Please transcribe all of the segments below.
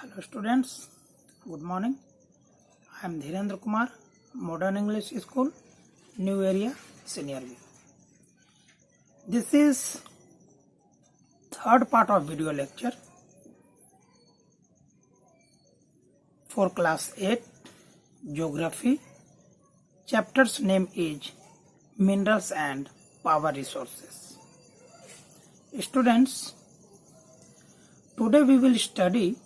Hello students, good morning. I am Dhirendra Kumar, Modern English School, New Area, Senior B. This is third part of video lecture for class 8 Geography. Chapter's name is Minerals and Power Resources. Students, today we will study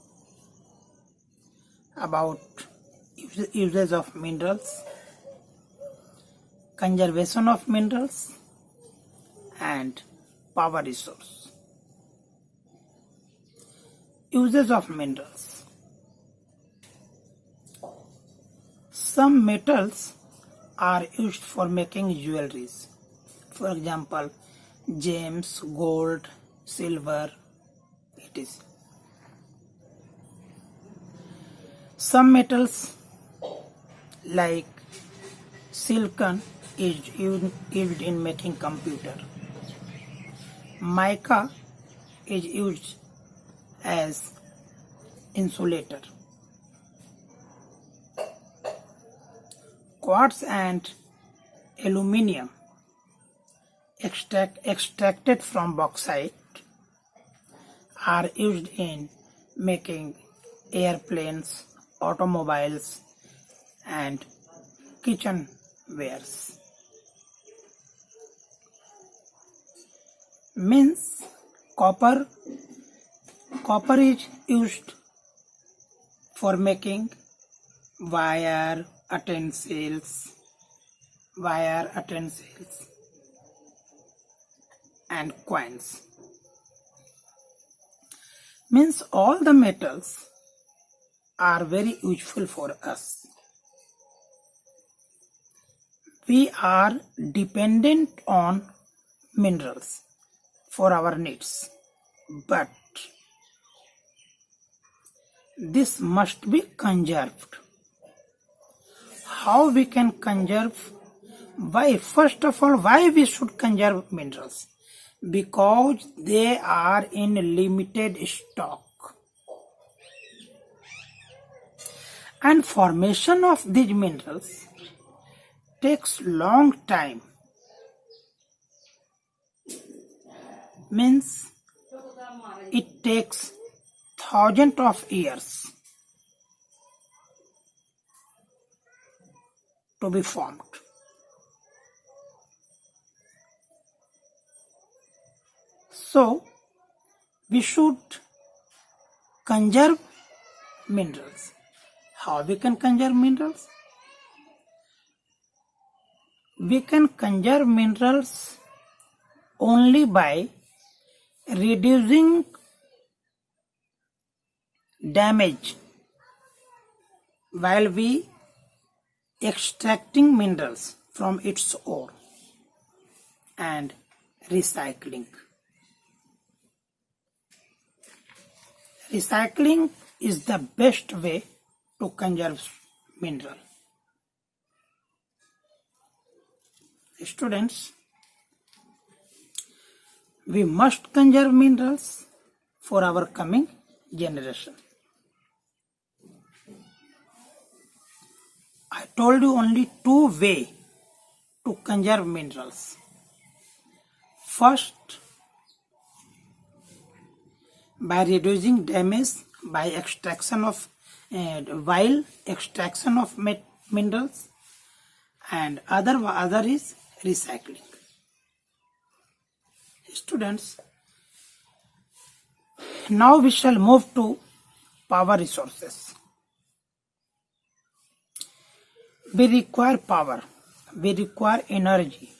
about uses of minerals, conservation of minerals and power resource. Uses of minerals. Some metals are used for making jewelries. For example, gems, gold, silver, etc. Some metals like silicon is used in making computer. Mica is used as insulator. Quartz and aluminium extracted from bauxite are used in making airplanes, automobiles and kitchenwares. Means copper is used for making wire utensils and coins. Means all the metals are very useful for us. We are dependent on minerals for our needs, but this must be conserved. How we can conserve? Why? First of all, why we should conserve minerals? Because they are in limited stock. And formation of these minerals takes long time. Means it takes thousands of years to be formed. So we should conserve minerals. How we can conserve minerals? We can conserve minerals only by reducing damage while we extracting minerals from its ore and recycling. Recycling is the best way to conserve mineral. Students, we must conserve minerals for our coming generation. I told you only two ways to conserve minerals. First, by reducing damage by extraction of minerals, and other is recycling. Students, now we shall move to power resources. We require power, we require energy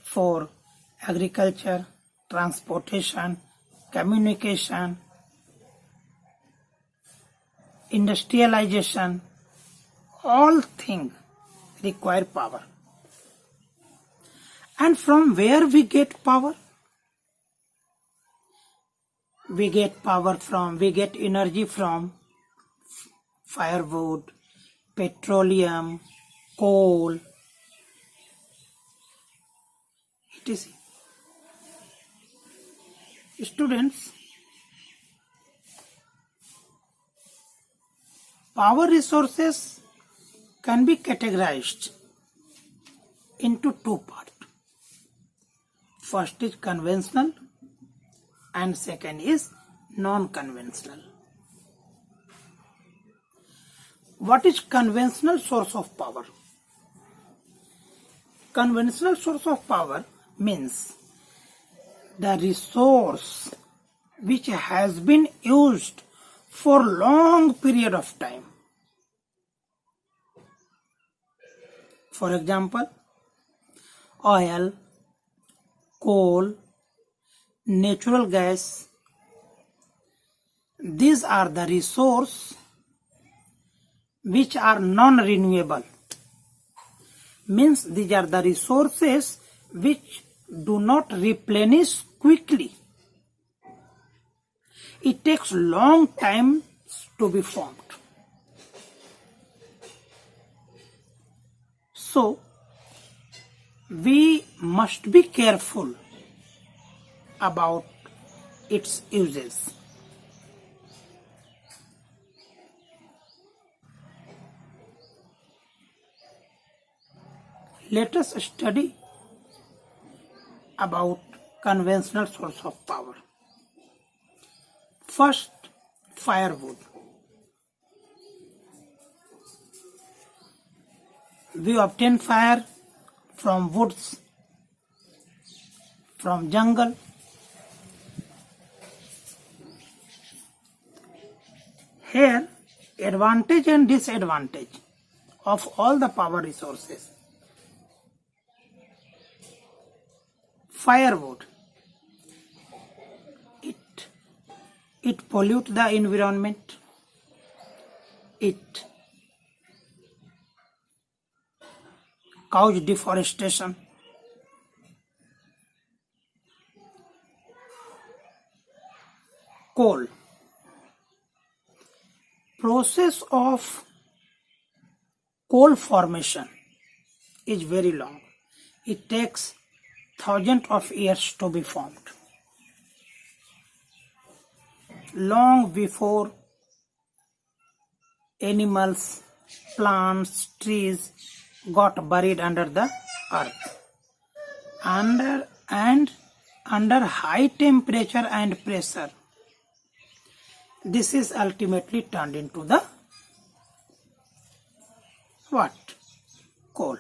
for agriculture, transportation, communication, industrialization. All things require power. And from where we get power? We get energy from firewood, petroleum, coal, etc. Students, Power resources can be categorized into two parts. First is conventional and second is non-conventional. What is conventional source of power? Conventional source of power means the resource which has been used for long period of time. For example, oil, coal, natural gas. These are the resources which are non-renewable. Means these are the resources which do not replenish quickly. It takes long time to be formed. So, we must be careful about its uses. Let us study about conventional source of power. First, firewood. We obtain fire from woods, from jungle. Here, advantage and disadvantage of all the power resources. Firewood, it pollutes the environment, it causes deforestation. Coal, process of coal formation is very long. It takes thousands of years to be formed. Long before animals, plants, trees got buried under the earth. Under high temperature and pressure, this is ultimately turned into the what? Coal.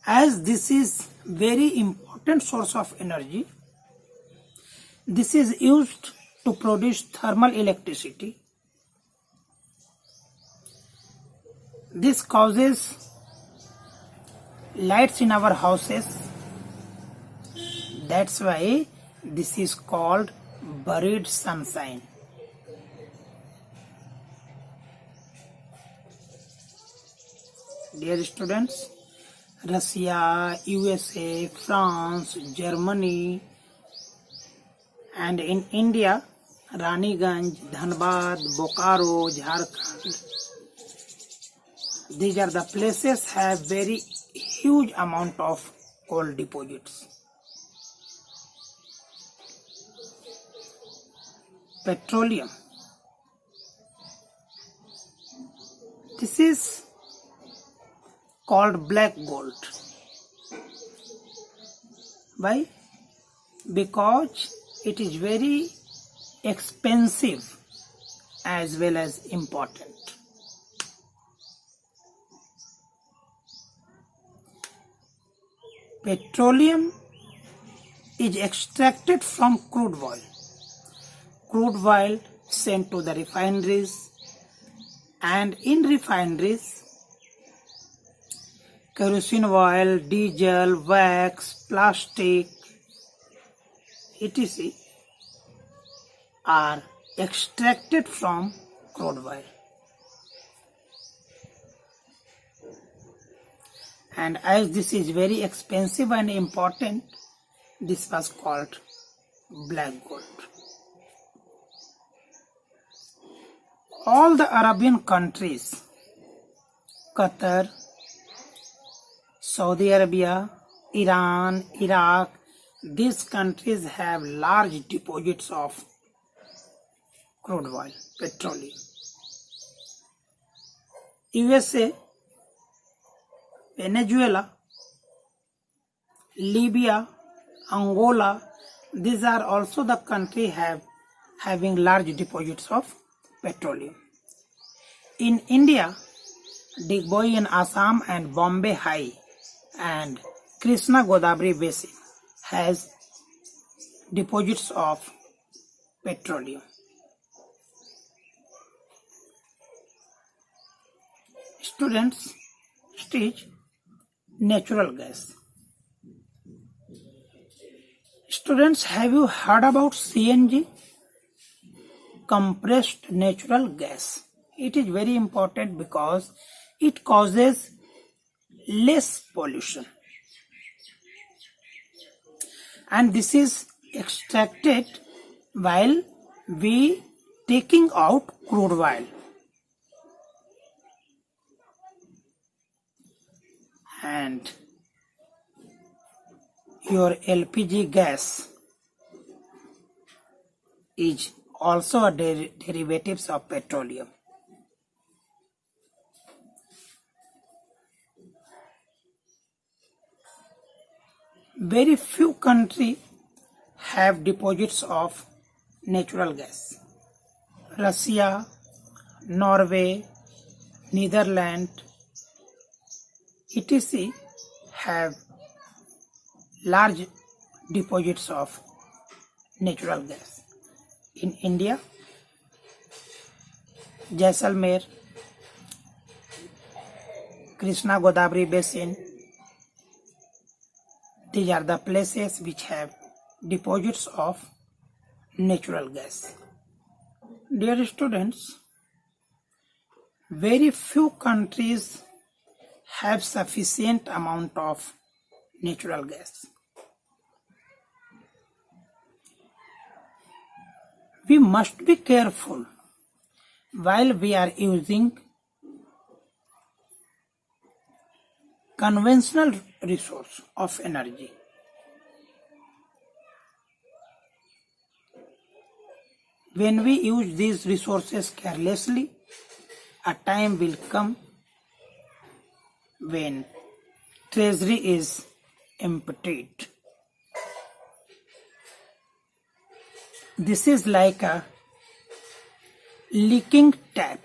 As this is very important source of energy, this is used to produce thermal electricity. This causes lights in our houses. That's why this is called buried sunshine. Dear students, Russia, USA, France, Germany, and in India, Raniganj, Dhanbad, Bokaro, Jharkhand. These are the places have very huge amount of coal deposits. Petroleum. This is called black gold. Why? Because it is very expensive as well as important. Petroleum is extracted from crude oil. Crude oil sent to the refineries, and in refineries, kerosene oil, diesel, wax, plastic, etc. are extracted from crude oil. And as this is very expensive and important, this was called black gold. All the Arabian countries, Qatar, Saudi Arabia, Iran, Iraq, these countries have large deposits of crude oil, petroleum. USA, Venezuela, Libya, Angola, these are also the country having large deposits of petroleum. In India, Digboi in Assam and Bombay High and Krishna Godavari Basin has deposits of petroleum. Students, stage natural gas. Students, have you heard about CNG? Compressed natural gas. It is very important because it causes less pollution. And this is extracted while we taking out crude oil. And your LPG gas is also a derivatives of petroleum. Very few countries have deposits of natural gas. Russia, Norway, Netherlands, etc. have large deposits of natural gas. In India, Jaisalmer, Krishna Godavari Basin, these are the places which have deposits of natural gas. Dear students, very few countries have sufficient amount of natural gas. We must be careful while we are using conventional resource of energy. When we use these resources carelessly, a time will come when treasury is emptied. This is like a leaking tap.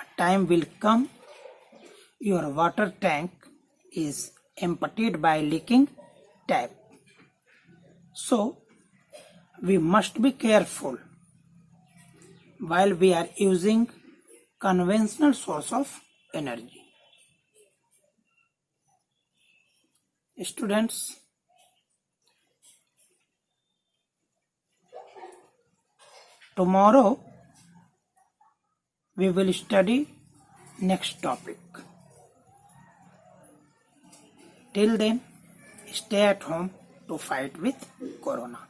A time will come, your water tank is emptied by leaking tap. So, we must be careful while we are using conventional source of energy. Students, tomorrow we will study next topic. Till then, stay at home to fight with Corona.